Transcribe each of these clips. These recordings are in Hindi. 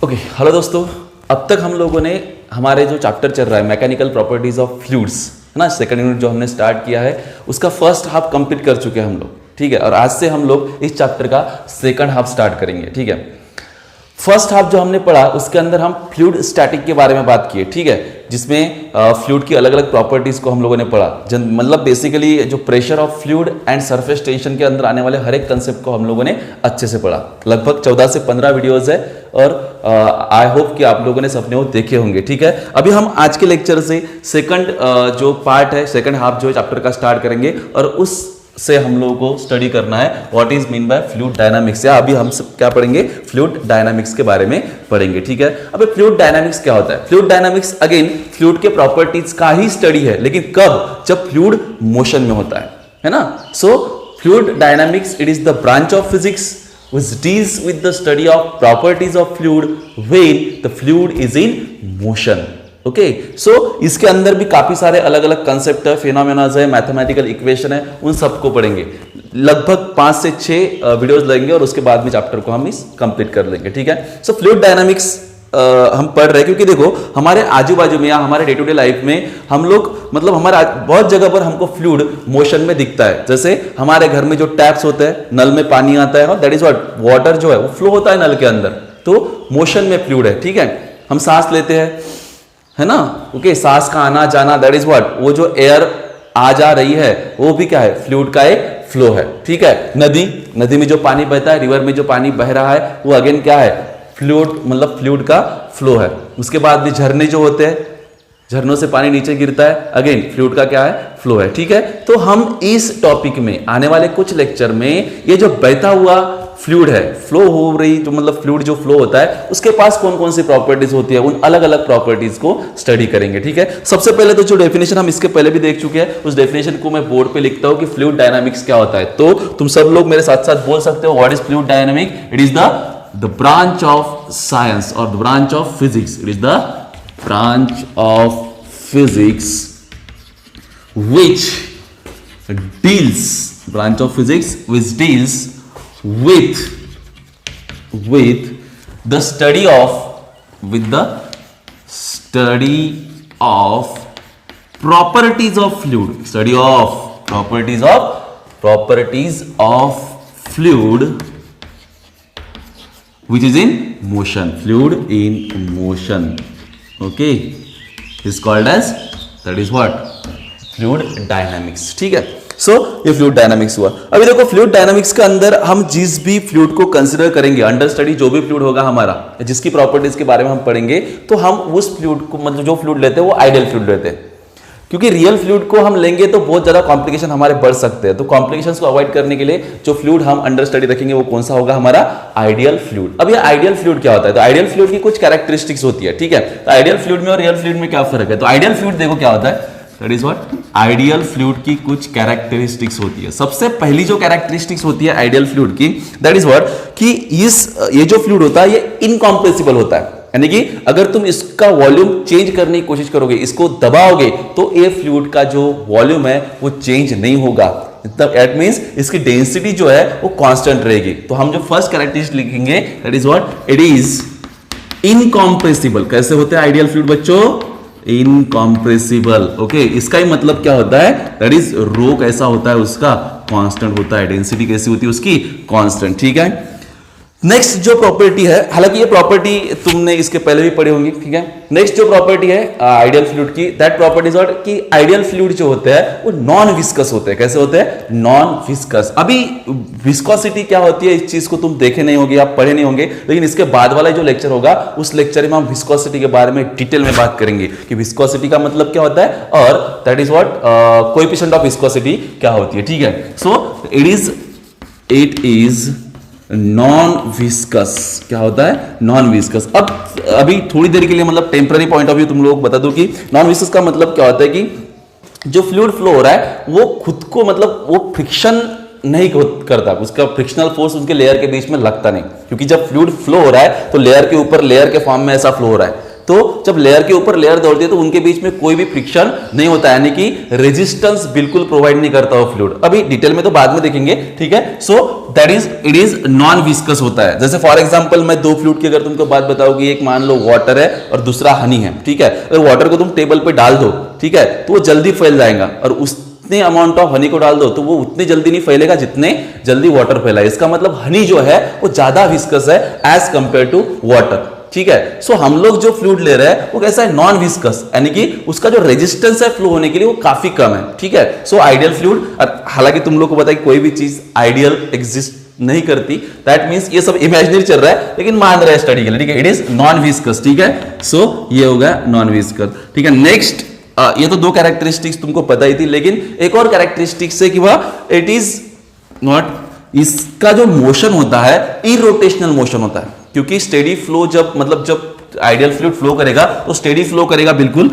ओके हेलो दोस्तों, अब तक हम लोगों ने हमारे जो चैप्टर चल रहा है मैकेनिकल प्रॉपर्टीज ऑफ फ्लूइड्स है ना, सेकंड यूनिट जो हमने स्टार्ट किया है उसका फर्स्ट हाफ कंप्लीट कर चुके हैं हम लोग। ठीक है, और आज से हम लोग इस चैप्टर का सेकंड हाफ स्टार्ट करेंगे। ठीक है, फर्स्ट हाफ जो हमने पढ़ा उसके अंदर हम फ्लूइड स्टैटिक के बारे में बात किए। ठीक है, जिसमें फ्लूइड की अलग अलग प्रॉपर्टीज को हम लोगों ने पढ़ा। मतलब बेसिकली जो pressure of fluid and surface tension के अंदर आने वाले हर एक कंसेप्ट को हम लोगों ने अच्छे से पढ़ा। लगभग 14 से 15 वीडियोस है और आई होप कि आप लोगों ने सबने वो देखे होंगे। ठीक है, अभी हम आज के लेक्चर से सेकंड जो पार्ट है, सेकंड हाफ जो है चैप्टर का स्टार्ट करेंगे और उस से हम लोगों को स्टडी करना है what is mean by fluid dynamics. या अभी हम सब क्या पढ़ेंगे, फ्लूइड डायनामिक्स के बारे में पढ़ेंगे। ठीक है, अब फ्लूइड डायनामिक्स क्या होता है? फ्लूइड डायनामिक्स अगेन फ्लूइड के प्रॉपर्टीज का ही स्टडी है, लेकिन कब? जब फ्लूइड मोशन में होता है ना। So fluid dynamics it is the branch of physics which deals with the study of properties of fluid when the fluid is in motion. Okay, so इसके अंदर भी काफी सारे अलग अलग कंसेप्ट है, फिनोमेनाज है, मैथमेटिकल इक्वेशन है, उन सबको पढ़ेंगे। लगभग 5 से 6 वीडियोस लगेंगे और उसके बाद में चैप्टर को हम इस कंप्लीट कर लेंगे। ठीक है, सो फ्लूइड डायनामिक्स हम पढ़ रहे हैं क्योंकि देखो हमारे आजू बाजू में या हमारे डे टू डे लाइफ में हम लोग मतलब हमारे बहुत जगह पर हमको फ्लूइड मोशन में दिखता है। जैसे हमारे घर में जो टैप्स होते हैं, नल में पानी आता है, दैट इज व्हाट, वाटर जो है वो फ्लो होता है नल के अंदर, तो मोशन में फ्लूइड है। ठीक है, हम सांस लेते हैं है ना, ओके, सांस का आना जाना दैट इज व्हाट, वो जो एयर आ जा रही है वो भी क्या है, फ्लूइड का एक फ्लो है। ठीक है, नदी में जो पानी बहता है, रिवर में जो पानी बह रहा है वो अगेन क्या है, फ्लूइड, मतलब फ्लूइड का फ्लो है। उसके बाद भी झरने जो होते हैं, झरनों से पानी नीचे गिरता है, अगेन फ्लूइड का क्या है, फ्लो है। ठीक है, तो हम इस टॉपिक में आने वाले कुछ लेक्चर में ये जो बहता हुआ फ्लूइड है, फ्लो हो रही जो मतलब फ्लूइड जो फ्लो होता है उसके पास कौन कौन सी प्रॉपर्टीज होती है, उन अलग अलग प्रॉपर्टीज को स्टडी करेंगे। ठीक है, सबसे पहले तो जो डेफिनेशन हम इसके पहले भी देख चुके हैं उस डेफिनेशन को मैं बोर्ड पे लिखता हूं कि फ्लूइड डायनामिक्स क्या होता है। तो तुम सब लोग मेरे साथ साथ बोल सकते हो, what is fluid dynamic? It is the branch of science or the branch of physics. It is the branch of physics which deals with the study of properties of fluid which is in motion. Fluid in motion, okay, is called as, that is what, fluid dynamics. ठीक है, सो ये फ्लूइड डायनामिक्स हुआ। अभी देखो फ्लूइड डायनामिक्स के अंदर हम जिस भी फ्लूइड को कंसीडर करेंगे, अंडर स्टडी जो भी फ्लूइड होगा हमारा, जिसकी प्रॉपर्टीज के बारे में हम पढ़ेंगे, तो हम उस फ्लूइड को मतलब जो फ्लूइड लेते हैं वो आइडियल फ्लूइड लेते हैं, क्योंकि रियल फ्लूइड को हम लेंगे तो बहुत ज्यादा कॉम्प्लिकेशन हमारे बढ़ सकते हैं। तो कॉम्प्लिकेशंस को अवॉइड करने के लिए जो फ्लूइड हम अंडर स्टडी रखेंगे वो कौन सा होगा, हमारा आइडियल फ्लूइड। अब ये आइडियल फ्लूइड क्या होता है? तो आइडियल फ्लूइड की कुछ कैरेक्टरिस्टिक्स होती है। ठीक है, तो आइडियल फ्लूइड में और रियल फ्लूइड में क्या फर्क है? तो आइडियल फ्लूइड देखो क्या होता है, that is what, ideal fluid की कुछ कैरेक्टरिस्टिक्स होती है। सबसे पहली जो कैरेक्टरिस्टिक्स होती है आइडियल फ्लूइड की, दैट इज व्हाट, कि ये जो फ्लूइड होता है ये इनकॉम्प्रेसिबल होता है, यानी कि अगर तुम इसका वॉल्यूम चेंज करने की कोशिश करोगे, इसको दबाओगे, तो ये फ्लूइड का जो वॉल्यूम है वो चेंज नहीं होगा। दैट मींस इसकी डेंसिटी जो है वो कांस्टेंट रहेगी। तो हम जो फर्स्ट कैरेक्टरिस्टिक लिखेंगे that is what, it is incompressible. कैसे होते हैं आइडियल फ्लूइड बच्चों? इनकॉम्प्रेसिबल। ओके, इसका ही मतलब क्या होता है, दैट इज रो कैसा होता है उसका, कांस्टेंट होता है। डेंसिटी कैसी होती है उसकी, कांस्टेंट। ठीक है, नेक्स्ट जो प्रॉपर्टी है, हालांकि ये प्रॉपर्टी तुमने इसके पहले भी पढ़ी होंगी। ठीक है, नेक्स्ट जो प्रॉपर्टी है आइडियल फ्लूइड की, दैट प्रॉपर्टी इज व्हाट, कि आइडियल फ्लूइड जो होते हैं वो नॉन विस्कस होते हैं। कैसे होते हैं? Non viscous. अभी विस्कोसिटी क्या होती है इस चीज को तुम देखे नहीं होंगे, आप पढ़े नहीं होंगे, लेकिन इसके बाद वाला जो लेक्चर होगा उस लेक्चर में हम विस्कोसिटी के बारे में डिटेल में बात करेंगे कि विस्कोसिटी का मतलब क्या होता है और that is what, coefficient of viscosity क्या होती है। ठीक है, so it is non viscous. क्या होता है? Non viscous. अब अभी थोड़ी देर के लिए मतलब टेम्पररी पॉइंट ऑफ व्यू तुम लोग बता दो कि नॉन विस्कस का मतलब क्या होता है, कि जो फ्लूइड फ्लो हो रहा है वो खुद को मतलब वो फ्रिक्शन नहीं करता, उसका फ्रिक्शनल फोर्स उनके लेयर के बीच में लगता नहीं, क्योंकि जब फ्लूइड फ्लो हो रहा है तो लेयर के ऊपर लेयर के फॉर्म में ऐसा फ्लो हो रहा है, तो जब लेयर के ऊपर लेयर दौड़ती है तो उनके बीच में कोई भी फ्रिक्शन नहीं होता, यानी कि रेजिस्टेंस बिल्कुल प्रोवाइड नहीं करता वो फ्लूइड। अभी डिटेल में तो बाद में देखेंगे, ठीक है। So that is it is non viscous होता है। जैसे फॉर एग्जांपल मैं दो फ्लूइड की अगर तुमको बात बताऊं कि एक मान लो वाटर है और दूसरा हनी है, ठीक है। अगर वाटर को तुम टेबल पे डाल दो, ठीक है, तो वो जल्दी फैल जाएगा, और उतने अमाउंट ऑफ हनी को डाल दो तो वो उतनी जल्दी नहीं फैलेगा जितने जल्दी वाटर फैला। इसका मतलब हनी जो है वो ज्यादा विस्कस है एज कंपेयर टू वाटर, ठीक है। सो हम लोग जो फ्लूइड ले रहे हैं वो कैसा है, नॉन विस्कस, यानी कि उसका जो रेजिस्टेंस है फ्लो होने के लिए वो काफी कम है, ठीक है। सो आइडियल फ्लूइड, हालांकि तुम लोग को पता है कि कोई भी चीज आइडियल एग्जिस्ट नहीं करती, दैट मींस ये सब इमेजिनरी चल रहा है लेकिन मान रहा है स्टडी के लिए, ठीक है। इट इज नॉन विस्कस, ठीक है। सो ये होगा नॉन विस्कस, ठीक है। नेक्स्ट, ये तो दो कैरेक्टरिस्टिक्स तुमको पता ही थी, लेकिन एक और कैरेक्टरिस्टिक्स है कि वह इट इज नॉट, इसका जो मोशन होता है इरोटेशनल मोशन होता है, क्योंकि स्टेडी फ्लो जब मतलब जब आइडियल फ्लूइड फ्लो करेगा तो स्टेडी फ्लो करेगा बिल्कुल,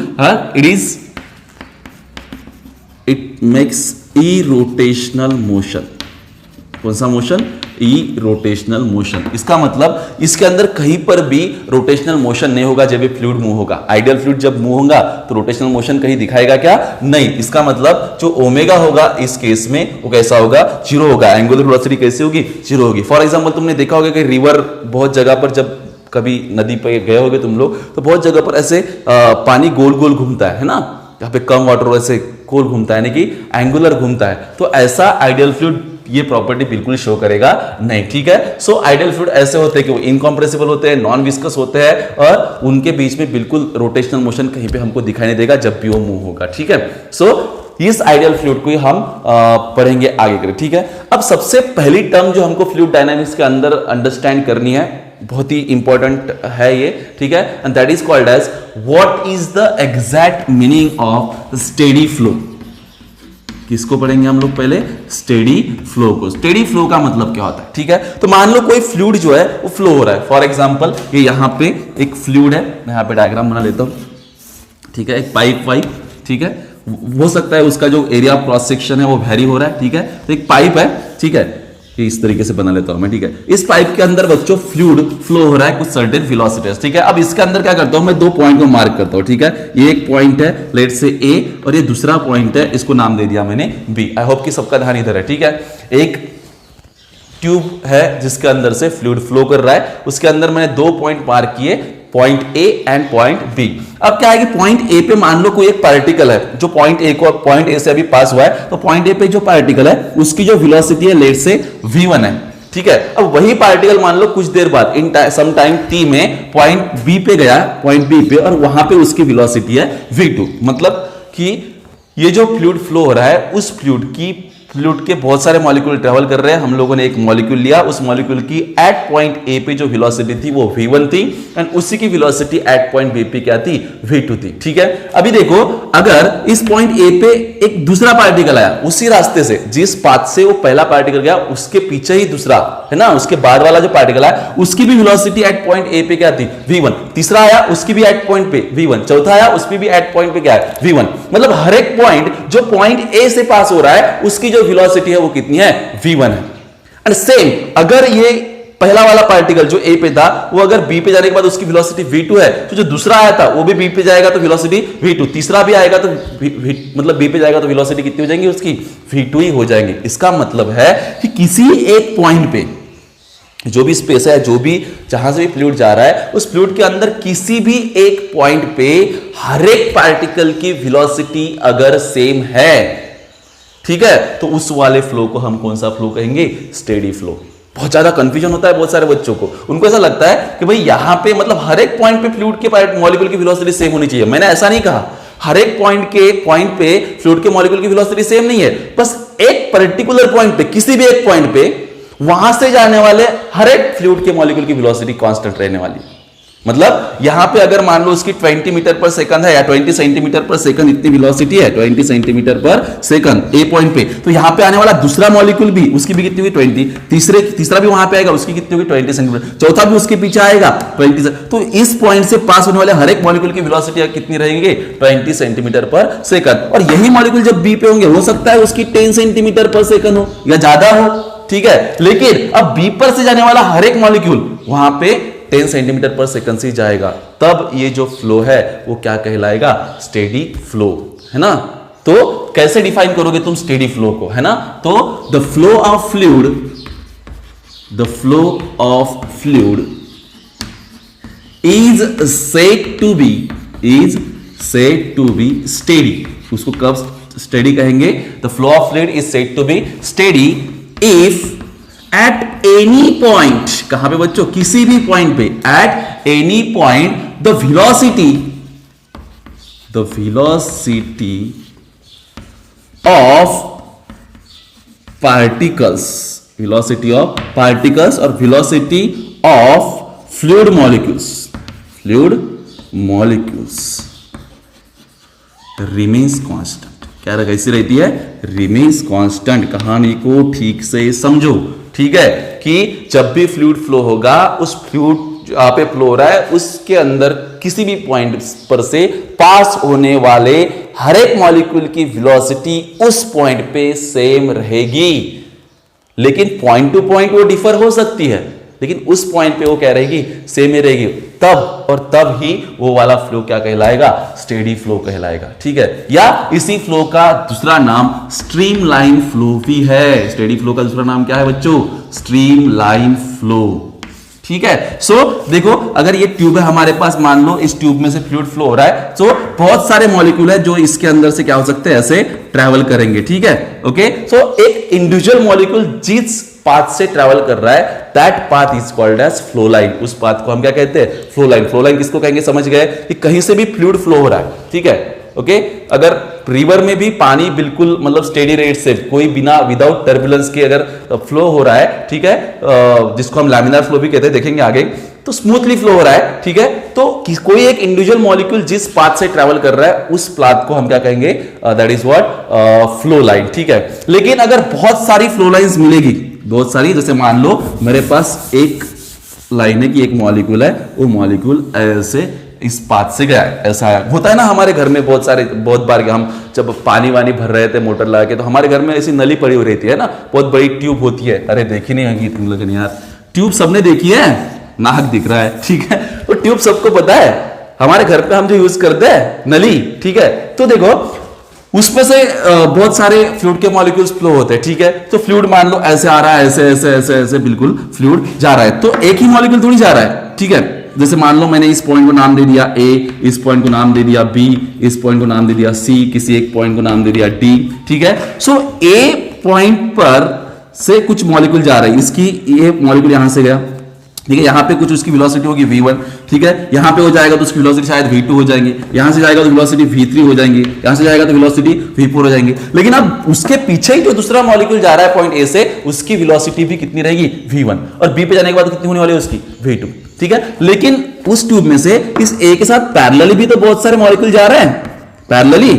इट मेक्स इरोटेशनल मोशन। कौन सा मोशन, इरोटेशनल मोशन। इसका मतलब इसके अंदर कहीं पर भी रोटेशनल मोशन नहीं होगा जब ये फ्लूइड मूव होगा। आइडियल फ्लूइड जब मूव होगा तो रोटेशनल मोशन कहीं दिखाएगा क्या, नहीं। इसका मतलब जो ओमेगा होगा इस केस में वो कैसा होगा, जीरो होगा। एंगुलर वेलोसिटी कैसी होगी, जीरो होगी। फॉर एग्जांपल तुमने देखा होगा कि रिवर बहुत जगह पर, जब कभी नदी पे गए होगे तुम लोग, तो बहुत जगह पर ऐसे पानी गोल गोल घूमता है ना, यहाँ पे कम वाटर वैसे गोल घूमता है, यानी कि एंगुलर घूमता है। तो ऐसा आइडियल फ्लूइड ये प्रॉपर्टी बिल्कुल शो करेगा नहीं, ठीक है। सो आइडियल फ्लूइड ऐसे होते हैं कि वो इनकॉम्प्रेसिबल होते हैं, नॉन विस्कस होते हैं, और उनके बीच में बिल्कुल रोटेशनल मोशन कहीं पे हमको दिखाई नहीं देगा जब भी वो मूव होगा, ठीक है। सो इस आइडियल फ्लूइड को हम पढ़ेंगे आगे करें, ठीक है। अब सबसे पहली टर्म जो हमको फ्लूइड डायनामिक्स के अंदर अंडरस्टैंड करनी है, बहुत ही इंपॉर्टेंट है ये, ठीक है, and that is called as what is the exact meaning of steady flow. किसको पढ़ेंगे हम लोग पहले, स्टेडी फ्लो को। स्टेडी फ्लो का मतलब क्या होता है, ठीक है। तो मान लो कोई फ्लूइड जो है वो फ्लो हो रहा है, फॉर एग्जांपल ये यहाँ पे एक फ्लूइड है, मैं यहाँ पे डायग्राम बना लेता हूँ, ठीक है। एक पाइप, ठीक है, हो सकता है उसका जो एरिया ऑफ क्रॉस सेक्शन है वो वेरी हो रहा है, ठीक है। तो एक पाइप है, ठीक है, इस तरीके से बना लेता हूं मैं, ठीक है। इस पाइप के अंदर बच्चों फ्लूइड फ्लो हो रहा है कुछ सर्टेन वेलोसिटी, ठीक है। अब इसके अंदर क्या करता हूं मैं, दो पॉइंट को मार्क करता हूं, ठीक है। ये एक पॉइंट है लेट से ए, और ये दूसरा पॉइंट है, इसको नाम दे दिया मैंने बी। आई होप कि सबका ध्यान इधर है, ठीक है। एक ट्यूब है जिसके अंदर से फ्लूइड फ्लो कर रहा है, उसके अंदर मैंने दो पॉइंट मार्क किए, point A and point B. अब क्या है कि पॉइंट ए पे मान लो कोई एक पार्टिकल है जो पॉइंट ए से अभी पास हुआ है, तो पॉइंट ए पे जो पार्टिकल है उसकी जो वेलोसिटी है लेट से v1 है, ठीक है। अब वही पार्टिकल मान लो कुछ देर बाद इन सम टाइम t में पॉइंट बी पे गया, पॉइंट बी पे, और वहां पे उसकी वेलोसिटी है v2। मतलब कि ये जो फ्लूइड फ्लो हो रहा है उस फ्लूइड के बहुत सारे मॉलिक्यूल ट्रेवल कर रहे हैं। हम लोगों ने एक मॉलिक्यूल लिया, उस मॉलिक्यूल की एट पॉइंट ए पे जो वेलोसिटी थी वो v1 थी, एंड उसी की वेलोसिटी एट पॉइंट बी पे क्या थी, v2 थी, ठीक है। अभी देखो, अगर इस पॉइंट ए पे एक दूसरा पार्टिकल आया उसी रास्ते से, जिस पाथ से वो पहला पार्टिकल गया उसके पीछे ही दूसरा है ना, उसके बाद वाला जो पार्टिकल आया उसकी भी वेलोसिटी एट पॉइंट ए पे क्या थी, v1। तीसरा आया उसकी भी एट पॉइंट पे v1, चौथा आया उसकी भी एट पॉइंट पे क्या है, v1। मतलब हर एक पॉइंट जो पॉइंट ए से पास हो रहा है उसकी जो वेलोसिटी है वो कितनी है, v1 है। एंड सेम अगर ये पहला वाला पार्टिकल जो ए पे था वो अगर बी पे जाने के बाद उसकी वेलोसिटी v2 है, तो जो दूसरा आया था वो भी बी पे जाएगा तो वेलोसिटी v2, तीसरा भी आएगा तो मतलब बी पे जाएगा तो वेलोसिटी कितनी हो जाएंगी उसकी, v2 ही हो जाएंगे। इसका मतलब है कि किसी एक पॉइंट पे जो भी स्पेस है, जो भी जहां से भी फ्लूइड जा रहा है, उस फ्लूइड के अंदर किसी भी एक पॉइंट पे हर एक पार्टिकल की वेलोसिटी अगर सेम है, ठीक है, तो उस वाले फ्लो को हम कौन सा फ्लो कहेंगे, स्टेडी फ्लो। बहुत ज्यादा कंफ्यूजन होता है बहुत सारे बच्चों को, उनको ऐसा लगता है कि भाई यहां पे मतलब हर एक पॉइंट पे फ्लूइड के मॉलिक्यूल की वेलोसिटी सेम होनी चाहिए। मैंने ऐसा नहीं कहा, हर एक पॉइंट पे फ्लूइड के मॉलिक्यूल की वेलोसिटी सेम नहीं है, बस एक पर्टिकुलर पॉइंट पे, किसी भी एक पॉइंट पे वहां से जाने वाले हर एक फ्लूइड के मॉलिक्यूल की वेलोसिटी कांस्टेंट रहने वाली। मतलब यहां पे अगर मान लो उसकी 20 मीटर पर सेकंड है या 20 सेंटीमीटर पर सेकंड इतनी वेलोसिटी है, 20 सेंटीमीटर पर सेकंड ए पॉइंट पे, तो यहां पे आने वाला दूसरा मॉलिक्यूल भी उसकी भी कितनी होगी 20, तीसरा भी वहां पे आएगा उसकी कितनी होगी 20 सेंटीमीटर, चौथा भी उसके पीछे आएगा 20। तो इस पॉइंट से पास होने वाले हर एक मॉलिक्यूल की वेलोसिटी कितनी रहेंगे, 20 सेंटीमीटर पर सेकंड। और यही मॉलिक्यूल जब बी पे होंगे हो सकता है उसकी 10 सेंटीमीटर पर सेकंड हो या ज्यादा हो, ठीक है। लेकिन अब बी पर से जाने वाला हर एक मॉलिक्यूल वहां पे 10 सेंटीमीटर पर सेकंड से जाएगा, तब ये जो फ्लो है वो क्या कहलाएगा, स्टेडी फ्लो, है ना। तो कैसे डिफाइन करोगे तुम स्टेडी फ्लो को, है ना। तो the flow of fluid is said to be steady. उसको कब स्टेडी कहेंगे, the flow of fluid is said to be steady if at any point, कहां पे बच्चों, किसी भी पॉइंट पे, at any point the velocity of particles और velocity of fluid molecules remains constant. क्या कैसी रहती है, रिमेन्स कांस्टेंट। कहानी को ठीक से समझो, ठीक है, कि जब भी फ्लूइड फ्लो होगा, उस फ्लूइड जहां पे फ्लो हो रहा है उसके अंदर किसी भी पॉइंट पर से पास होने वाले हर एक मॉलिक्यूल की वेलोसिटी उस पॉइंट पे सेम रहेगी। लेकिन पॉइंट टू पॉइंट वो डिफर हो सकती है, लेकिन उस पॉइंट पे वो क्या रहेगी, सेम ही रहेगी। तब ही वो वाला फ्लो क्या कहलाएगा, स्टेडी फ्लो कहलाएगा, ठीक है। या इसी फ्लो का दूसरा नाम स्ट्रीमलाइन फ्लो भी है। स्टेडी फ्लो का दूसरा नाम क्या है बच्चों, स्ट्रीमलाइन फ्लो, ठीक है। सो देखो, अगर ये ट्यूब है हमारे पास, मान लो इस ट्यूब में से फ्लूइड फ्लो हो रहा है, सो बहुत सारे मॉलिक्यूल है जो इसके अंदर से क्या हो सकते हैं, ऐसे ट्रैवल करेंगे, ठीक है, ओके। सो एक इंडिविजुअल मॉलिक्यूल जिस पाथ से ट्रैवल कर रहा है, that path is called as flow line. उस पाथ को हम क्या कहते हैं, फ्लो लाइन। फ्लो लाइन किसको कहेंगे, समझ गए, कि कहीं से भी फ्लूइड फ्लो हो रहा है, ठीक है, ओके। अगर रिवर में भी पानी बिल्कुल मतलब स्टेडी रेट से, कोई बिना विदाउट टर्बुलेंस के अगर फ्लो हो रहा है, ठीक है, जिसको हम लैमिनार फ्लो भी कहते हैं, देखेंगे आगे, तो स्मूथली फ्लो हो रहा है, ठीक है। तो कोई एक इंडिविजुअल मॉलिक्यूल जिस पाथ से ट्रैवल कर रहा है, उस पाथ को हम क्या कहेंगे, that is what, flow line, ठीक है। लेकिन अगर बहुत सारी फ्लो लाइंस मिलेगी, बहुत सारी, जैसे मान लो मेरे पास एक लाइन है कि एक मॉलिक्यूल है, वो मॉलिक्यूल ऐसे इस पाथ से गया है, ऐसा है। होता है ना हमारे घर में बहुत बार हम जब पानी वानी भर रहे थे मोटर लगा के, तो हमारे घर में ऐसी नली पड़ी हुई रहती है ना, बहुत बड़ी ट्यूब होती है। अरे देखी नहीं होगी तुम लोगों ने यार, ट्यूब सबने देखी है, नाक दिख रहा है, ठीक है। तो ट्यूब सबको पता है, हमारे घर पे हम जो यूज करते हैं नली, ठीक है। तो देखो उसमें से बहुत सारे फ्लूइड के मॉलिक्यूल्स फ्लो होते हैं, ठीक है। तो फ्लूइड मान लो ऐसे आ रहा है, ऐसे ऐसे ऐसे ऐसे बिल्कुल फ्लूइड जा रहा है, तो एक ही मॉलिक्यूल थोड़ी जा रहा है, ठीक है। जैसे मान लो मैंने इस पॉइंट को नाम दे दिया ए, इस पॉइंट को नाम दे दिया बी, इस पॉइंट को नाम दे दिया सी, किसी एक पॉइंट को नाम दे दिया डी, ठीक है। सो ए पॉइंट पर से कुछ मॉलिक्यूल जा रहा है, इसकी ये मॉलिक्यूल यहां से गया, ठीक है, यहां पे कुछ उसकी वेलोसिटी होगी v1, ठीक है। यहां पे हो जाएगा तो उसकी वेलोसिटी शायद v2 हो जाएंगे, यहां से जाएगा तो वेलोसिटी v3 हो जाएंगे, यहां से जाएगा तो वेलोसिटी v4 हो जाएंगे। लेकिन अब उसके पीछे ही जो दूसरा मॉलिक्यूल जा रहा है पॉइंट ए से, उसकी वेलोसिटी भी कितनी रहेगी, v1, और b पे जाने के बाद कितनी होने वाली है उसकी, v2, ठीक है। लेकिन उस ट्यूब में से इस ए के साथ पैरेलली भी तो बहुत सारे मॉलिक्यूल जा रहे हैं, पैरेलली,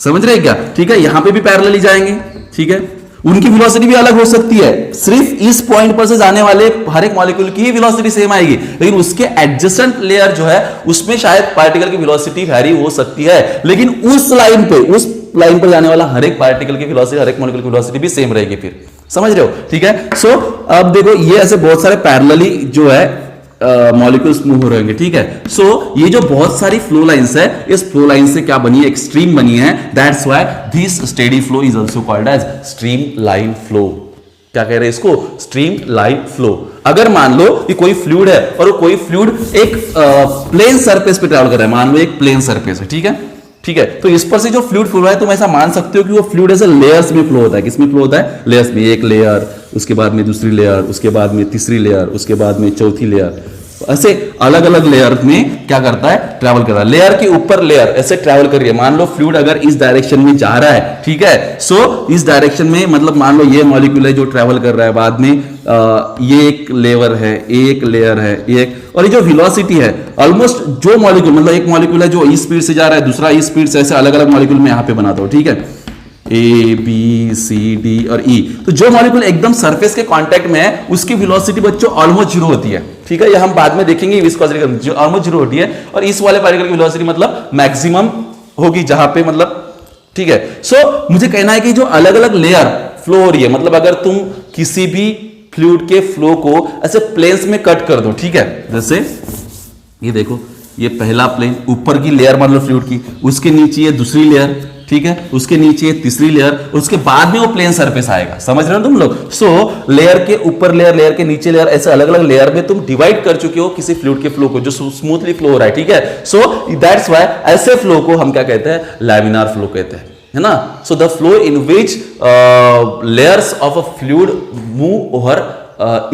समझ रहे क्या, ठीक है। यहां पे भी पैरेलली जाएंगे, ठीक है, उनकी वेलोसिटी भी अलग हो सकती है। सिर्फ इस पॉइंट पर से जाने वाले हर एक मॉलिक्यूल की वेलोसिटी सेम आएगी, लेकिन उसके एडजेसेंट लेयर जो है उसमें शायद पार्टिकल की वेलोसिटी वैरी हो सकती है। लेकिन उस लाइन पर जाने वाला हर एक पार्टिकल की वेलोसिटी, हर एक मॉलिक्यूल की वेलोसिटी भी सेम रहेगी, फिर समझ रहे हो, ठीक है। सो अब देखो ये ऐसे बहुत सारे पैरेलली जो है मॉलिक्यूल्स मूव हो रहे होंगे, ठीक है। सो ये जो बहुत सारी फ्लो लाइंस है, इस फ्लो लाइन से क्या बनी है, एक स्ट्रीम बनी है। That's why this steady flow is also called as streamline flow. क्या कह रहे हैं इसको, स्ट्रीम लाइन फ्लो। अगर मान लो कि कोई फ्लूइड है और कोई फ्लूइड एक प्लेन सरफेस पे ट्रैवल कर रहा है, मान लो एक प्लेन सरफेस है, ठीक है, ठीक है। तो इस पर से जो फ्लूइड फ्लो है, तुम ऐसा मान सकते हो कि वो फ्लूइड ऐसे लेयर्स में फ्लो होता है। किसमें फ्लो होता है, लेयर्स में, एक लेयर, उसके बाद में दूसरी लेयर, उसके बाद में तीसरी लेयर, उसके बाद में चौथी लेयर, ऐसे अलग अलग लेयर में क्या करता है, ट्रैवल कर रहा है। लेयर के ऊपर लेयर ऐसे ट्रैवल कर रही है। मान लो फ्लूइड अगर इस डायरेक्शन में जा रहा है, ठीक है, सो इस डायरेक्शन में मतलब मान लो ये मॉलिक्यूल है जो ट्रैवल कर रहा है, बाद में ये एक लेयर है, एक लेयर है, एक, और ये जो वेलोसिटी है ऑलमोस्ट जो मॉलिक्यूल, मतलब एक मॉलिक्यूल है जो इस स्पीड से जा रहा है, दूसरा इस स्पीड से, ऐसे अलग अलग मॉलिक्यूल में यहां पे बनाता हूं, ठीक है, ए बी सी डी और ई। तो जो मॉलिक्यूल एकदम सरफेस के कांटेक्ट में है, उसकी वेलोसिटी बच्चों ऑलमोस्ट जीरो होती है, ठीक है। ये हम बाद में देखेंगे, विस्कोसिटी ऑलमोस्ट जीरो होती है, और इस वाले पार्टिकल की वेलोसिटी मतलब मैक्सिमम होगी जहां पे मतलब, ठीक है। सो मुझे कहना है कि जो अलग अलग लेयर फ्लो हो रही है, मतलब अगर तुम किसी भी फ्लूइड के फ्लो को ऐसे प्लेन्स में कट कर दो, ठीक है, जैसे ये देखो ये पहला प्लेन, ऊपर की लेयर मान लो फ्लूइड की, उसके नीचे ये दूसरी लेयर, ठीक है, उसके नीचे ये तीसरी लेयर, उसके बाद में वो प्लेन सरफेस आएगा। समझ रहे हो तुम लोग? सो लेयर के ऊपर लेयर, लेयर के नीचे लेयर, ऐसे अलग अलग लेयर में तुम डिवाइड कर चुके हो किसी फ्लूइड के फ्लो को जो स्मूथली फ्लो हो रहा है, ठीक है। सो दैट्स व्हाई ऐसे फ्लो को हम क्या कहते हैं? लैमिनार फ्लो कहते हैं, है ना। So the flow in which layers of a fluid move over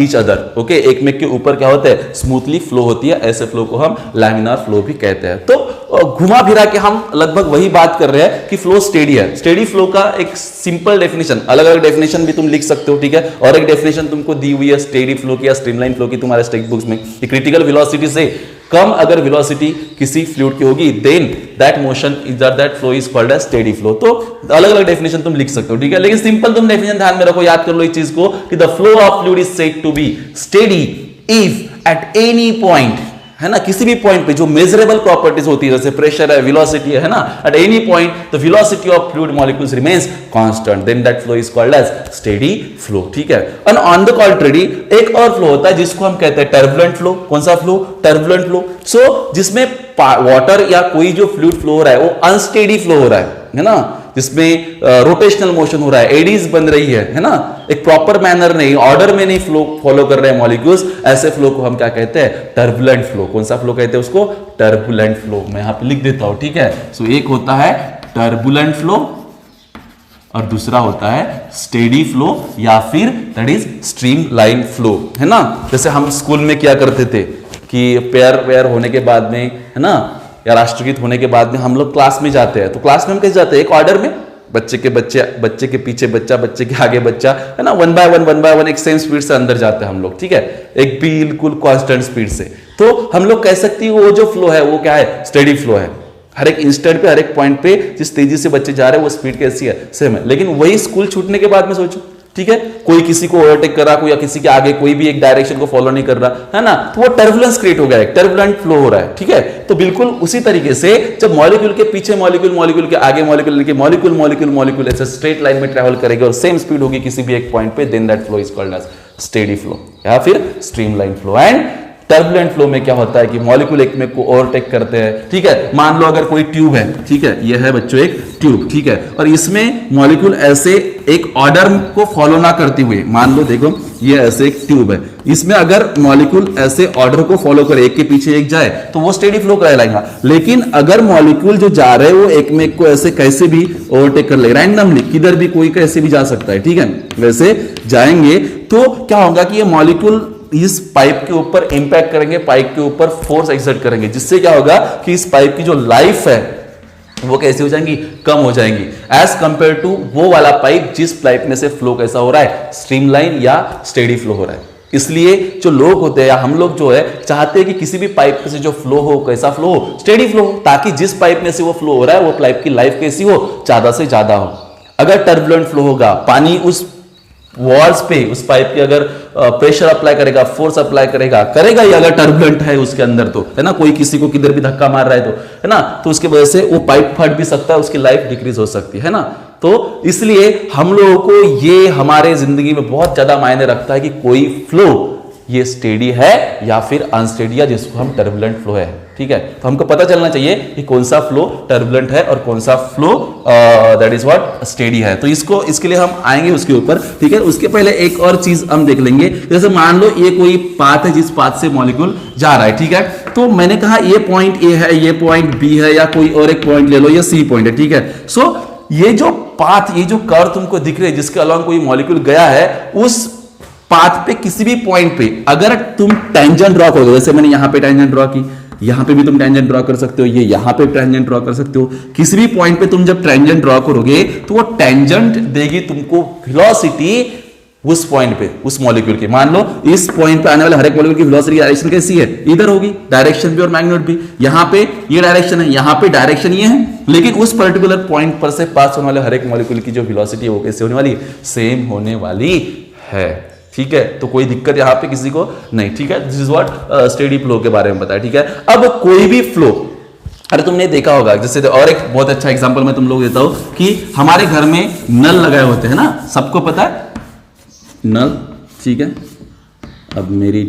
each other, okay, एक में के ऊपर क्या होता है? स्मूथली फ्लो होती है, ऐसे फ्लो को हम लैमिनार फ्लो भी कहते हैं। तो घुमा फिरा के हम लगभग वही बात कर रहे हैं कि फ्लो स्टेडी है। स्टेडी फ्लो का एक सिंपल डेफिनेशन, अलग अलग डेफिनेशन भी तुम लिख सकते हो, ठीक है। और एक डेफिनेशन तुमको दी हुई है स्टेडी फ्लो की या स्ट्रीमलाइन फ्लो की तुम्हारे टेक्स्ट बुक्स में, क्रिटिकल वेलोसिटी से कम अगर वेलोसिटी किसी फ्लूइड की होगी, then that motion is that flow is called as steady flow. तो अलग अलग डेफिनेशन तुम लिख सकते हो, ठीक है। लेकिन सिंपल तुम डेफिनेशन ध्यान में रखो, याद कर लो इस चीज को कि the flow of fluid is said to be steady if at any point, है ना, किसी भी पॉइंट पे जो मेजरेबल प्रॉपर्टीज होती है, जैसे प्रेशर है, वेलोसिटी है ना, at any point the velocity of fluid molecules remains constant, then that flow is called as steady flow, ठीक है। एंड ऑन द कॉन्ट्ररी एक और फ्लो होता है जिसको हम कहते हैं टर्बुलेंट फ्लो। कौन सा फ्लो? Turbulent flow. सो जिसमें वाटर या कोई जो फ्लूइड फ्लो हो रहा है वो अनस्टेडी फ्लो हो रहा है ना, जिसमें रोटेशनल मोशन हो रहा है, एडीज बन रही है ना, एक प्रॉपर मैनर नहीं, ऑर्डर में नहीं फ्लो फॉलो कर रहे हैं मॉलिक्यूल्स, ऐसे फ्लो को हम क्या कहते हैं? Turbulent flow. कौन सा फ्लो कहते हैं उसको? Turbulent flow. मैं यहां पे लिख देता हूं, ठीक है। सो एक होता है टर्बुलेंट फ्लो और दूसरा होता है स्टेडी फ्लो या फिर that is stream line flow, है ना। जैसे हम स्कूल में क्या करते थे कि पेयर वेयर होने के बाद में, है ना, या राष्ट्रगीत होने के बाद में हम लोग क्लास में जाते हैं, तो क्लास में हम कैसे जाते हैं? एक ऑर्डर में, बच्चे के पीछे बच्चा, बच्चे के आगे बच्चा, है ना, वन बाय वन एक सेम स्पीड से अंदर जाते हैं हम लोग, ठीक है, एक बिल्कुल कांस्टेंट स्पीड से। तो हम लोग कह सकते हैं वो जो फ्लो है वो क्या है? स्टेडी फ्लो है। हर एक इंस्टेंट पे, हर एक पॉइंट पे जिस तेजी से बच्चे जा रहे हैं वो स्पीड कैसी है? सेम है। लेकिन वही स्कूल छूटने के बाद में सोचो, ठीक है, कोई किसी को ओवरटेक कर रहा, कोई या किसी के आगे कोई भी एक डायरेक्शन को फॉलो नहीं कर रहा, है ना, तो वो टर्बुलेंस क्रिएट हो गया है, टर्बुलेंट फ्लो हो रहा है, ठीक है। तो बिल्कुल उसी तरीके से जब मॉलिक्यूल के पीछे मॉलिक्यूल, मॉलिक्यूल के आगे मॉलिक्यूल, मॉलिक्यूल ऐसे स्ट्रेट लाइन में ट्रैवल करेगा और सेम स्पीड होगी किसी भी एक पॉइंट पे, then that flow is called as steady flow या फिर streamline flow. And turbulent flow में क्या होता है कि मॉलिक्यूल एक में को ओवरटेक करते हैं, ठीक है। मान लो अगर कोई ट्यूब है, ठीक है, ये है बच्चों एक ट्यूब, ठीक है, और इसमें मॉलिक्यूल ऐसे एक ऑर्डर को फॉलो ना करते हुए, मान लो देखो ये ऐसे एक ट्यूब है, इसमें अगर मॉलिक्यूल ऐसे ऑर्डर को फॉलो करे, एक के पीछे एक जाए, तो वो स्टेडी फ्लो कहलाएगा। लेकिन अगर मॉलिक्यूल जो जा रहे हैं वो एक में एक को ऐसे कैसे भी ओवरटेक कर ले, रैंडमली किधर भी कोई कैसे भी जा सकता है, ठीक है, वैसे जाएंगे, तो क्या होगा कि ये मॉलिक्यूल इस पाइप के ऊपर इंपैक्ट करेंगे, पाइप के ऊपर फोर्स एक्सर्ट करेंगे, जिससे क्या होगा कि इस पाइप की जो लाइफ है वो कैसी हो जाएंगी? कम हो जाएंगी, एज कंपेयर टू वो वाला पाइप जिस पाइप में से फ्लो कैसा हो रहा है? स्ट्रीमलाइन या स्टेडी फ्लो हो रहा है। इसलिए जो लोग होते हैं या हम लोग जो है चाहते हैं कि किसी भी पाइप से जो फ्लो हो, कैसा फ्लो हो? स्टेडी फ्लो हो, ताकि जिस पाइप में से वो फ्लो हो रहा है वो पाइप की लाइफ कैसी हो? ज्यादा से ज्यादा हो। अगर टर्बुलेंट फ्लो होगा, पानी उस वॉल्स पे, उस पाइप के अगर प्रेशर अप्लाई करेगा, फोर्स अप्लाई करेगा ही अगर टर्बुलेंट है उसके अंदर, तो है ना, कोई किसी को किधर भी धक्का मार रहा है तो, है ना, तो उसके वजह से वो पाइप फट भी सकता है, उसकी लाइफ डिक्रीज हो सकती है ना। तो इसलिए हम लोगों को ये हमारे जिंदगी में बहुत ज्यादा मायने रखता है कि कोई फ्लो ये स्टेडी है या फिर अनस्टेडी है, जिसको हम टर्बुलेंट फ्लो है, ठीक है। तो हमको पता चलना चाहिए कि कौन सा फ्लो टर्बुलेंट है और कौन सा flow that is what steady है। तो इसके लिए हम आएंगे उसके ऊपर, ठीक है। उसके पहले एक और चीज हम देख लेंगे, जैसे मान लो ये कोई पाथ है जिस पाथ से मॉलिक्यूल जा रहा है, ठीक है। तो मैंने कहा ये पॉइंट ए है, ये पॉइंट बी है, या कोई और एक पॉइंट ले लो, ये सी पॉइंट है, ठीक है। सो ये जो पाथ, ये जो कर्व तुमको दिख रहे हैं जिसके अलॉन्ग कोई मॉलिक्यूल गया है, उस पाथ पे किसी भी पॉइंट पे अगर तुम टेंजेंट ड्रॉ करोगे, जैसे मैंने यहां पे टेंजेंट ड्रॉ की, यहां पे भी तुम टेंजेंट ड्रॉ कर सकते हो, ये यहां पे टेंजेंट ड्रॉ कर सकते हो, किसी भी पॉइंट पे तुम जब टेंजेंट ड्रॉ करोगे तो वो टेंजेंट देगी तुमको वेलोसिटी उस पॉइंट पे, उस मॉलिक्यूल की। मान लो इस पॉइंट पे आने वाले हर एक मॉलिक्यूल की वेलोसिटी डायरेक्शन कैसी है? इधर होगी, डायरेक्शन भी और मैग्नीट्यूड भी। यहां पे ये डायरेक्शन है, यहां पे डायरेक्शन ये है, लेकिन उस पर्टिकुलर पॉइंट पर से पास होने वाले हर एक मॉलिक्यूल की जो वेलोसिटी है वो कैसे होने वाली? सेम होने वाली है, ठीक है। तो कोई दिक्कत यहां पे किसी को नहीं, ठीक है। This is what steady flow के बारे में बताया, ठीक है। अब कोई भी फ्लो, अरे तुमने देखा होगा, जैसे और एक बहुत अच्छा एग्जांपल मैं तुम लोग देता हूं कि हमारे घर में नल लगाए होते हैं ना, सबको पता है नल, ठीक है। अब मेरी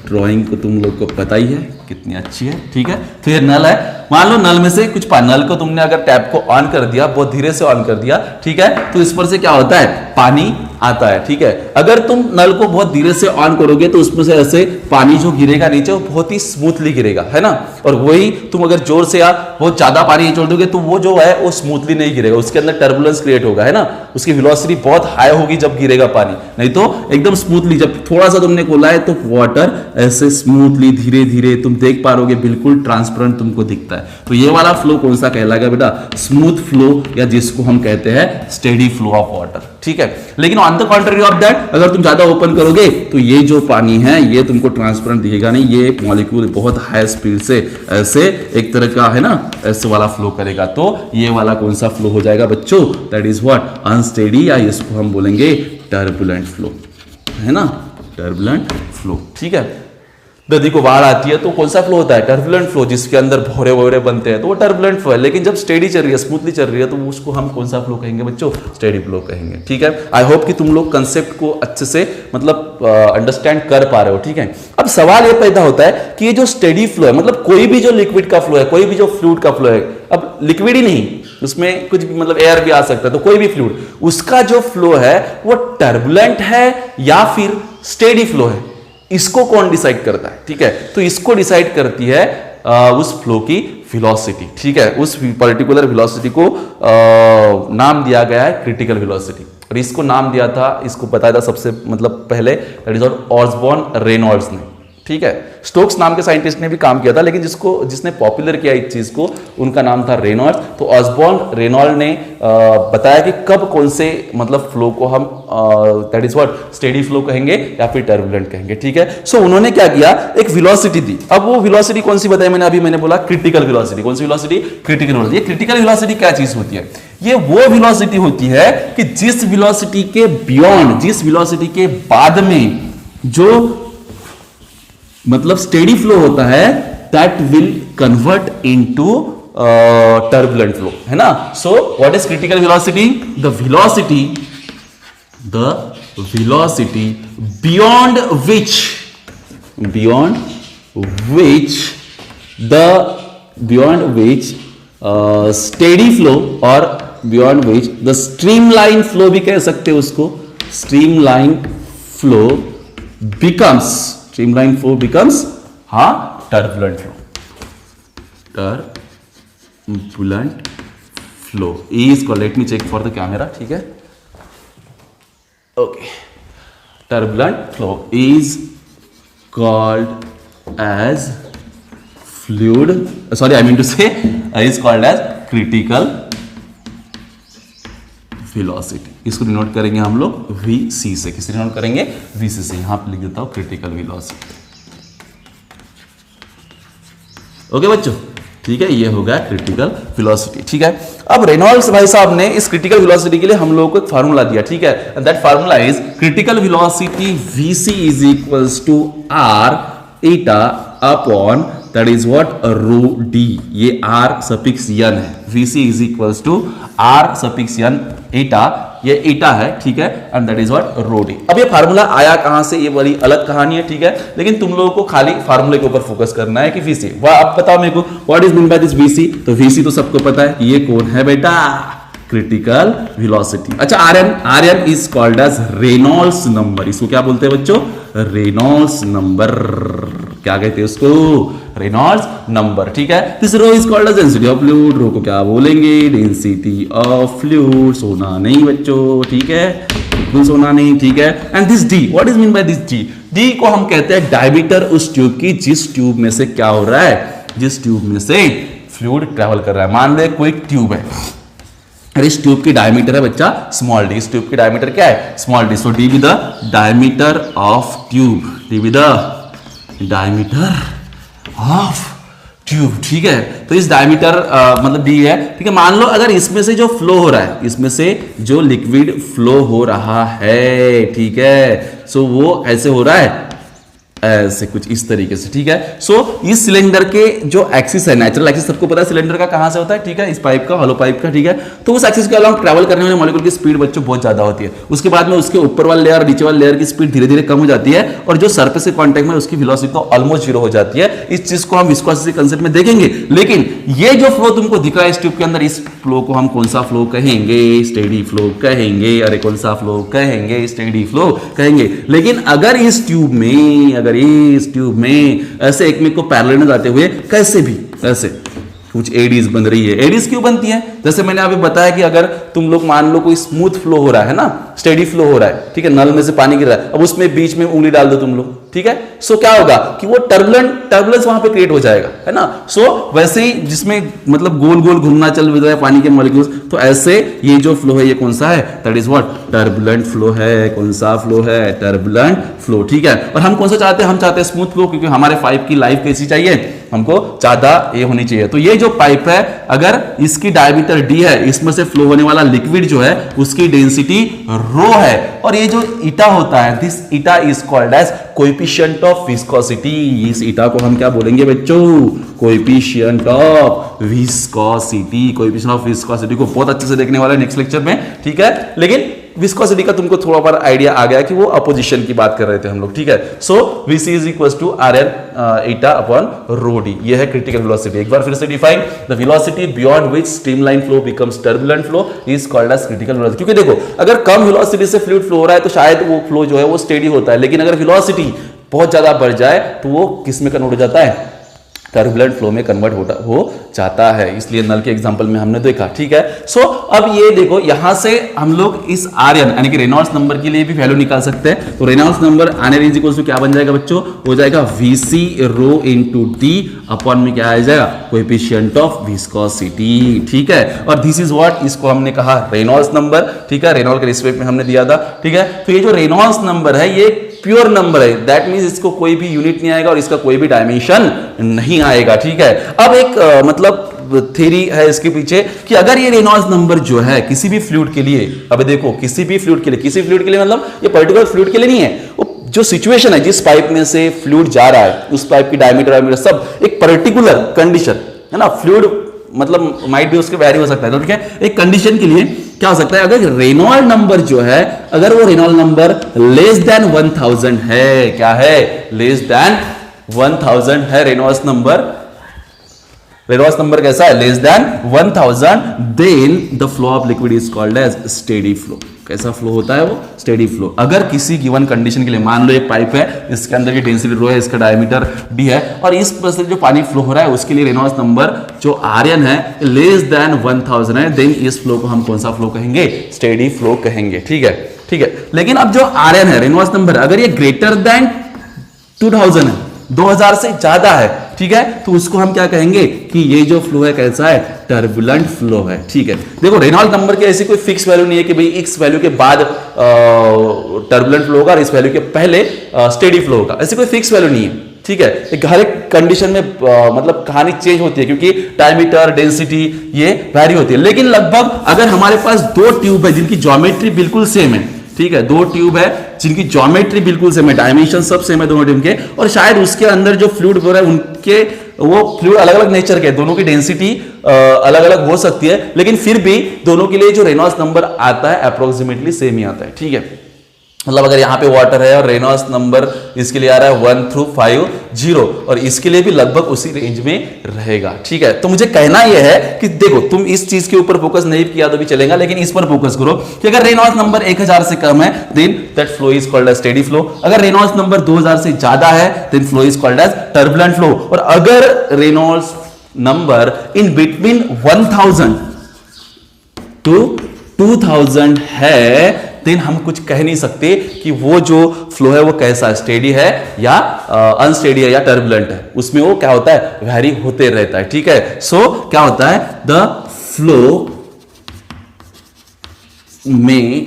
ड्राइंग को तुम लोग को पता ही है कितनी अच्छी है, ठीक है। फिर नल है, मान लो नल में से कुछ नल को तुमने अगर टैप को ऑन कर दिया, बहुत धीरे से ऑन कर दिया, ठीक है, तो इस पर से क्या होता है, पानी आता है, ठीक है। अगर तुम नल को बहुत धीरे से ऑन करोगे तो उसमें से ऐसे पानी जो गिरेगा नीचे वो बहुत ही स्मूथली गिरेगा, है ना। और वही तुम अगर जोर से या बहुत ज्यादा पानी छोड़ दोगे तो वो जो है वो स्मूथली नहीं गिरेगा, उसके अंदर टर्बुलेंस क्रिएट होगा, है ना। उसकी वेलोसिटी बहुत हाई होगी जब गिरेगा पानी, नहीं तो एकदम स्मूथली जब थोड़ा सा तुमने खोला है तो वाटर ऐसे स्मूथली धीरे धीरे तुम देख पा रहोगे, बिल्कुल ट्रांसपेरेंट तुमको दिखता है। तो ये वाला फ्लो कौन सा कहलाएगा बेटा, स्मूथ फ्लो, या जिसको हम कहते हैं स्टेडी फ्लो ऑफ वाटर, ठीक है। लेकिन on the contrary of that, अगर तुम ज्यादा ओपन करोगे तो ये जो पानी है ये तुमको ट्रांसपेरेंट दिखेगा नहीं, ये मॉलिक्यूल बहुत हाई स्पीड से ऐसे एक तरह का, है ना, ऐसे वाला फ्लो करेगा। तो ये वाला कौन सा फ्लो हो जाएगा बच्चों, दैट इज व्हाट, अनस्टेडी, या इसको हम बोलेंगे टर्बुलेंट फ्लो, है ना, टर्बुलेंट फ्लो, ठीक है। नदी को बाढ़ आती है तो कौन सा फ्लो होता है, टर्बुलेंट फ्लो, जिसके अंदर भौरे वोरे बनते हैं, तो वो टर्बुलेंट फ्लो है। लेकिन जब स्टेडी चल रही है, स्मूथली चल रही है, तो उसको हम कौन सा फ्लो कहेंगे बच्चों, स्टेडी फ्लो कहेंगे, ठीक है। आई होप कि तुम लोग कंसेप्ट को अच्छे से मतलब अंडरस्टैंड कर पा रहे हो, ठीक है। अब सवाल ये पैदा होता है कि ये जो स्टेडी फ्लो है, मतलब कोई भी जो लिक्विड का फ्लो है, कोई भी जो फ्लूइड का फ्लो है, अब लिक्विड ही नहीं, उसमें कुछ भी मतलब एयर भी आ सकता है, तो कोई भी फ्लूइड, उसका जो फ्लो है वो टर्बुलेंट है या फिर स्टेडी फ्लो है, इसको कौन डिसाइड करता है, ठीक है। तो इसको डिसाइड करती है उस फ्लो की वेलोसिटी, ठीक है। उस पर्टिकुलर वेलोसिटी को नाम दिया गया है क्रिटिकल वेलोसिटी, और इसको नाम दिया था, इसको बताया था सबसे मतलब पहले, दैट इज ऑसबॉर्न रेनॉल्ड्स ने, ठीक है। स्टोक्स नाम के साइंटिस्ट ने भी काम किया था, लेकिन जिसने पॉपुलर किया इस चीज को, उनका नाम था रेनॉल्ड्स। तो ऑसबॉर्न रेनॉल्ड ने बताया कि कब कौन से मतलब फ्लो को हम that is what steady flow कहेंगे या फिर टर्बुलेंट कहेंगे, ठीक है। सो उन्होंने क्या किया, एक वेलोसिटी दी। अब वो वेलोसिटी कौन सी बताई मैंने बोला क्रिटिकल वेलोसिटी। कौन सी वेलोसिटी, क्रिटिकल वेलोसिटी। ये क्रिटिकल वेलोसिटी क्या चीज होती है, ये वो वेलोसिटी होती है कि जिस वेलोसिटी के बियॉन्ड, जिस वेलोसिटी के बाद में जो मतलब स्टेडी फ्लो होता है, that will convert into turbulent flow, है ना। So what is critical velocity, the velocity beyond which steady flow, और beyond which the streamline flow भी कह सकते हैं उसको, streamline flow becomes turbulent flow is called, let me check for the camera, ठीक है, okay. Turbulent flow is called as fluid, sorry I mean to say is called as critical velocity. इसको डिनोट करेंगे हम लोग VC से, किसे डिनोट करेंगे, VC से। यहां पे लिख देता हूं क्रिटिकल वेलोसिटी, ओके बच्चों, ठीक है। ये होगा क्रिटिकल वेलोसिटी, ठीक है। अब रेनॉल्ड्स भाई साहब ने इस क्रिटिकल वेलोसिटी के लिए हम लोगों को एक फार्मूला दिया, ठीक है। That formula is critical velocity VC is equals to R eta upon that is what rho d, ये R सफिक्स n है। VC is equals to R suffix n eta, ये एटा है, ठीक है, and that is what rho d। अब ये फार्मूला आया कहां से, ये बड़ी अलग कहानी है, ठीक है। लेकिन तुम लोगों को खाली फार्मूले के ऊपर फोकस करना है कि VC, अब बताओ मेरे को what is mean by this VC। तो VC तो सबको पता है, ये कौन है बेटा, क्रिटिकल वेलोसिटी। अच्छा, RN is called as Reynolds number. इसको क्या बोलते हैं बच्चों, रेनॉल्ड्स नंबर। क्या कहते हैं उसको, रेनॉल्ड्स नंबर, ठीक है। This rho is called as density of fluid. Rho को क्या बोलेंगे, डेंसिटी ऑफ फ्लूइड। सोना नहीं बच्चों, ठीक है, बिल्कुल सोना नहीं, ठीक है। And this D, what is mean by this D? D को हम कहते हैं डायमीटर उस ट्यूब की जिस ट्यूब में से क्या हो रहा है, जिस ट्यूब में से फ्लूइड ट्रैवल कर रहा है। मान लो कोई ट्यूब है, और इस ट्यूब की डायमीटर है बच्चा स्मॉल d। इस ट्यूब की डायमीटर क्या है, small d। So d with the diameter of tube, d with the diameter of tube, ठीक है। तो इस डायमीटर मतलब d है, ठीक है। मान लो अगर इसमें से जो फ्लो हो रहा है, इसमें से जो लिक्विड फ्लो हो रहा है, ठीक है, सो वो ऐसे हो रहा है, ऐसे कुछ इस तरीके से, ठीक है। सो इस सिलेंडर के जो एक्सिस है, नेचुरल एक्सिस सबको पता है सिलेंडर का कहां से होता है, ठीक है, इस पाइप का, हॉलो पाइप का, ठीक है। तो उस एक्सिस के अलावा ट्रैवल करने वाले मॉलिक्यूल की स्पीड बच्चों बहुत ज्यादा होती है। उसके बाद में उसके ऊपर वाले लेयर, नीचे वाले लेयर की स्पीड धीरे धीरे कम हो जाती है, और जो सरफेस के कांटेक्ट में उसकी वेलोसिटी तो ऑलमोस्ट जीरो हो जाती है। इस चीज को हम विस्कोसिटी कांसेप्ट में देखेंगे। लेकिन ये जो फ्लो तुमको दिख रहा है इस ट्यूब के अंदर, इस फ्लो को हम कौन सा फ्लो कहेंगे, स्टेडी फ्लो कहेंगे। अरे कौन सा फ्लो कहेंगे, स्टेडी फ्लो कहेंगे। लेकिन अगर इस ट्यूब में ऐसे एक में को पैरेलल में जाते हुए कैसे भी ऐसे कुछ एडीज बन रही है। एडीज क्यों बनती है? जैसे मैंने अभी बताया कि अगर तुम लोग मान लो कोई स्मूथ फ्लो हो रहा है ना, स्टेडी फ्लो हो रहा है, ठीक है, नल में से पानी गिर रहा है, अब उसमें बीच में उंगली डाल दो तुम लोग, ठीक है, सो क्या होगा कि वो टर्बुलेंस वहां पे क्रिएट हो जाएगा, है ना। सो वैसे ही जिसमें मतलब गोल गोल घूमना चल रहा है पानी के मॉलिक्यूल्स, तो ऐसे ये जो फ्लो है ये कौन सा है, that is what, turbulent flow है। कौन सा फ्लो है, टर्बुलेंट फ्लो, ठीक है। और हम कौन सा चाहते हैं, हम चाहते हैं स्मूथ फ्लो, क्योंकि हमारे पाइप की लाइफ कैसी चाहिए, हमको ज्यादा ये होनी चाहिए। तो ये जो पाइप है, अगर इसकी डायमीटर d है, इसमें से फ्लो होने वाला लिक्विड जो है उसकी डेंसिटी रो है, और ये जो ईटा होता है, this eta is called as coefficient of viscosity. इस ईटा को हम क्या बोलेंगे बच्चों, coefficient of viscosity. Coefficient of viscosity को बहुत अच्छे से देखने वाला है नेक्स्ट लेक्चर में, ठीक है। लेकिन विस्कोसिटी का तुमको थोड़ा बार आइडिया आ गया कि वो अपोजिशन की बात कर रहे थे हम लोग, ठीक है। So VC is equal to RN eta upon rho D, ये है क्रिटिकल वेलोसिटी। एक बार फिर से define, the velocity beyond which streamline flow becomes turbulent flow is called as critical velocity. क्योंकि देखो, अगर कम वेलोसिटी से फ्लूइड फ्लो हो रहा है तो शायद वो फ्लो जो है वो स्टेडी होता है, लेकिन अगर वेलोसिटी बहुत ज्यादा बढ़ जाए तो वो किस में कन्वर्ट हो जाता है, टर्बुलेंट फ्लो में कन्वर्ट हो जाता है। इसलिए नल के एग्जांपल में हमने देखा, ठीक है। सो अब ये देखो, यहां से हम लोग इस आर्यन यानी कि रेनॉल्ड्स नंबर के लिए भी वैल्यू निकाल सकते हैं। तो Reynolds number RN is equal to क्या बन जाएगा बच्चों, हो जाएगा VC rho into D upon में क्या आ जाएगा, कोएफिशिएंट ऑफ विस्कोसिटी, ठीक है। और दिस इज व्हाट, इसको हमने कहा रेनॉल्ड्स नंबर, ठीक है, रेनॉल्ड के रिस्पेक्ट में हमने दिया था, ठीक है। तो ये जो रेनॉल्ड्स नंबर है ये प्योर नंबर है, दैट मींस इसको कोई भी यूनिट नहीं आएगा और इसका कोई भी डायमेंशन नहीं आएगा, ठीक है। अब एक मतलब थ्योरी है इसके पीछे कि अगर ये रेनॉल्ड्स नंबर जो है किसी भी फ्लूइड के लिए, अब देखो किसी भी फ्लूइड के लिए मतलब ये पर्टिकुलर फ्लूइड के लिए नहीं है, वो जो सिचुएशन है जिस पाइप में से फ्लूइड जा रहा है उस पाइप की डायमीटर सब एक पर्टिकुलर कंडीशन है ना, फ्लूइड मतलब माइट भी उसके वैरी हो सकता है, तो ठीक है, एक कंडीशन के लिए क्या हो सकता है, अगर रेनॉल्ड नंबर जो है, अगर वो रेनॉल्ड नंबर लेस देन 1000 है, क्या है, लेस देन 1000 है रेनॉल्ड्स नंबर कैसा है, less than 1000, then the flow of liquid is called as steady flow. कैसा फ्लो होता है वो, स्टेडी फ्लो। अगर किसी गिवन कंडीशन के लिए, मान लो एक पाइप है, इसके अंदर की डेंसिटी रो है, इसका डायमीटर d है, और इस पर से जो पानी फ्लो हो रहा है उसके लिए रेनॉल्ड्स नंबर जो आर्यन है लेस देन 1000 है, देन इस फ्लो को हम कौन सा फ्लो कहेंगे, स्टेडी फ्लो कहेंगे, ठीक है, ठीक है। लेकिन अब जो आर्यन है रेनॉल्ड्स नंबर, अगर ये ग्रेटर देन 2000 है, 2000 से ज्यादा है, ठीक है, तो उसको हम क्या कहेंगे कि ये जो फ्लो है कैसा है, टर्बुलेंट फ्लो है, ठीक है। देखो रेनॉल्ड नंबर की ऐसी कोई फिक्स वैल्यू नहीं है कि भाई इस वैल्यू के बाद टर्बुलेंट फ्लो होगा और इस वैल्यू के पहले स्टेडी फ्लो होगा, ऐसी कोई फिक्स वैल्यू नहीं है, ठीक है। हर एक कंडीशन में मतलब कहानी चेंज होती है क्योंकि डायमीटर, डेंसिटी ये वैरी होती है। लेकिन लगभग अगर हमारे पास दो ट्यूब है जिनकी ज्योमेट्री बिल्कुल सेम है, ठीक है, दो ट्यूब है जिनकी ज्योमेट्री बिल्कुल सेम है, डायमेंशन सब सेम है दोनों ट्यूब के, और शायद उसके अंदर जो फ्लूइड हो रहा है उनके वो फ्लूइड अलग अलग नेचर के, दोनों की डेंसिटी अलग अलग हो सकती है, लेकिन फिर भी दोनों के लिए जो रेनॉल्ड्स नंबर आता है अप्रोक्सीमेटली सेम ही आता है, ठीक है। मतलब अगर यहाँ पे वाटर है और रेनॉल्ड्स नंबर इसके लिए आ रहा है 1 through 5 0, और इसके लिए भी लगभग उसी रेंज में रहेगा, ठीक है। तो मुझे कहना यह है कि देखो, तुम इस चीज के ऊपर फोकस नहीं किया तो भी चलेगा, लेकिन इस पर फोकस करो कि अगर रेनॉल्ड्स नंबर 1000 से कम है then that flow is called as steady flow, अगर रेनॉल्ड्स नंबर 2000 से ज्यादा है then flow is called as turbulent flow, और अगर Reynolds number in between 1000 to 2000 है देन हम कुछ कह नहीं सकते कि वो जो फ्लो है वो कैसा, स्टेडी है या अनस्टेडी है या टर्बुलेंट है, उसमें वो क्या होता है, वैरी होते रहता है, ठीक है। सो क्या होता है, द फ्लो में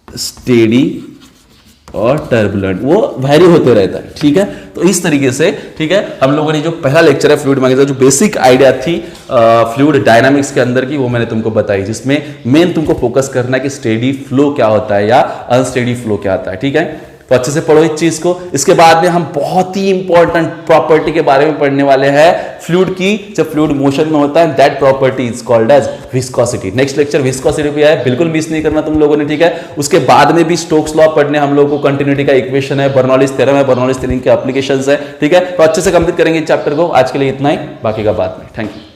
स्टेडी और टर्बुलेंट वो वैरी होते रहता है, ठीक है। तो इस तरीके से, ठीक है, हम लोगों ने जो पहला लेक्चर है फ्लूइड मैकेनिक्स, जो बेसिक आइडिया थी फ्लूइड डायनामिक्स के अंदर की, वो मैंने तुमको बताई, जिसमें मेन तुमको फोकस करना है कि स्टेडी फ्लो क्या होता है या अनस्टेडी फ्लो क्या होता है, ठीक है। तो अच्छे से पढ़ो इस चीज को। इसके बाद में हम बहुत ही इंपॉर्टेंट प्रॉपर्टी के बारे में पढ़ने वाले हैं फ्लूइड की। जब फ्लूइड मोशन में होता है that property is called as viscosity. Next lecture viscosity पे है, बिल्कुल मिस नहीं करना तुम लोगों ने, ठीक है। उसके बाद में भी स्टोक्स लॉ पढ़ने हम लोगों को, कंटिन्यूटी का इक्वेशन है, बर्नौलीज थ्योरम है, बर्नौलीज थ्योरम के एप्लीकेशंस है, ठीक है। तो अच्छे से कंप्लीट करेंगे इस चैप्टर को। आज के लिए इतना ही, बाकी का बाद में। Thank you.